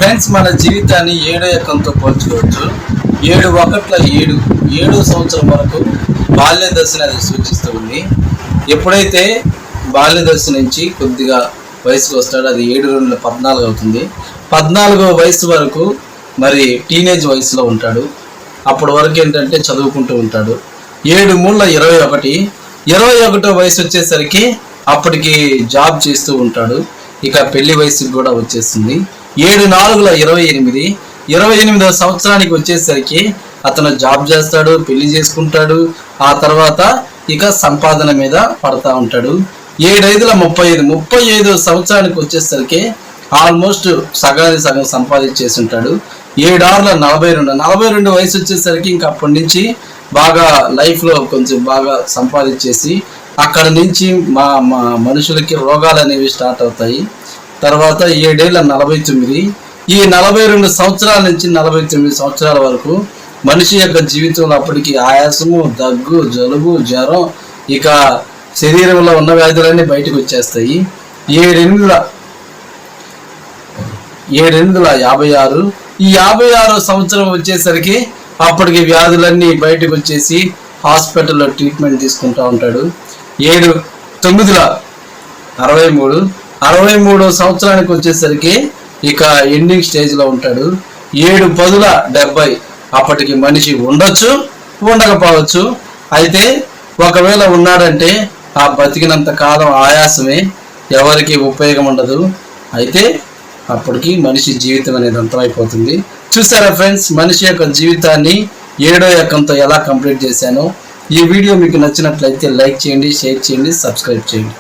Friends, మన జీవితాన్ని 7 ఎకంతో పోల్చుకోవచ్చు. 7 ఒకట్ల 7 సంవత్సరం వరకు బాల్య దశని అది సూచిస్తూ ఉంది. ఎప్పుడైతే బాల్య దశ నుంచి కొద్దిగా వయసుకు వస్తాడో అది 7 14 అవుతుంది. 14వ వయసు వరకు మరి టీనేజ్ వయసులో ఉంటాడు. అప్పటి వరకు ఏంటంటే చదువుకుంటూ ఉంటాడు. 7 3 21, 21వ వయసు వచ్చేసరికి అప్పటికి జాబ్ చేస్తూ ఉంటాడు. ఇక పెళ్లి వయసుకి కూడా వచ్చేస్తుంది. 7 4 28, 28వ సంవత్సరానికి వచ్చేసరికి అతను జాబ్ చేస్తాడు, పెళ్లి చేసుకుంటాడు. ఆ తర్వాత ఇక సంపాదన మీద పడతా ఉంటాడు. 7 5 35, 35వ సంవత్సరానికి వచ్చేసరికి ఆల్మోస్ట్ సగానికి సగం సంపాదించేసి ఉంటాడు. 7 6 42, 42 వయసు వచ్చేసరికి ఇంకా అప్పటి నుంచి బాగా లైఫ్లో కొంచెం బాగా సంపాదించేసి అక్కడ నుంచి మా మనుషులకి రోగాలు అనేవి స్టార్ట్ అవుతాయి. తర్వాత 7 49, ఈ 42 సంవత్సరాల నుంచి 49 సంవత్సరాల వరకు మనిషి యొక్క జీవితంలో అప్పటికి ఆయాసము, దగ్గు, జలుబు, జ్వరం, ఇక శరీరంలో ఉన్న వ్యాధులన్నీ బయటకు వచ్చేస్తాయి. 7 8 56, ఈ 56వ సంవత్సరం వచ్చేసరికి అప్పటికి వ్యాధులన్నీ బయటకు వచ్చేసి హాస్పిటల్లో ట్రీట్మెంట్ తీసుకుంటూ ఉంటాడు. 7 9 63, 63వ సంవత్సరానికి వచ్చేసరికి ఇక ఎండింగ్ స్టేజ్లో ఉంటాడు. 7 10 70, అప్పటికి మనిషి ఉండొచ్చు, ఉండకపోవచ్చు. అయితే ఒకవేళ ఉన్నాడంటే ఆ బతికినంత కాలం ఆయాసమే, ఎవరికి ఉపయోగం ఉండదు. అయితే అప్పటికి మనిషి జీవితం అనేది అంతమైపోతుంది. చూసారా ఫ్రెండ్స్, మనిషి యొక్క జీవితాన్ని 7వ ఎకంతో ఎలా కంప్లీట్ చేశానో. ఈ వీడియో మీకు నచ్చినట్లయితే లైక్ చేయండి, షేర్ చేయండి, సబ్స్క్రైబ్ చేయండి.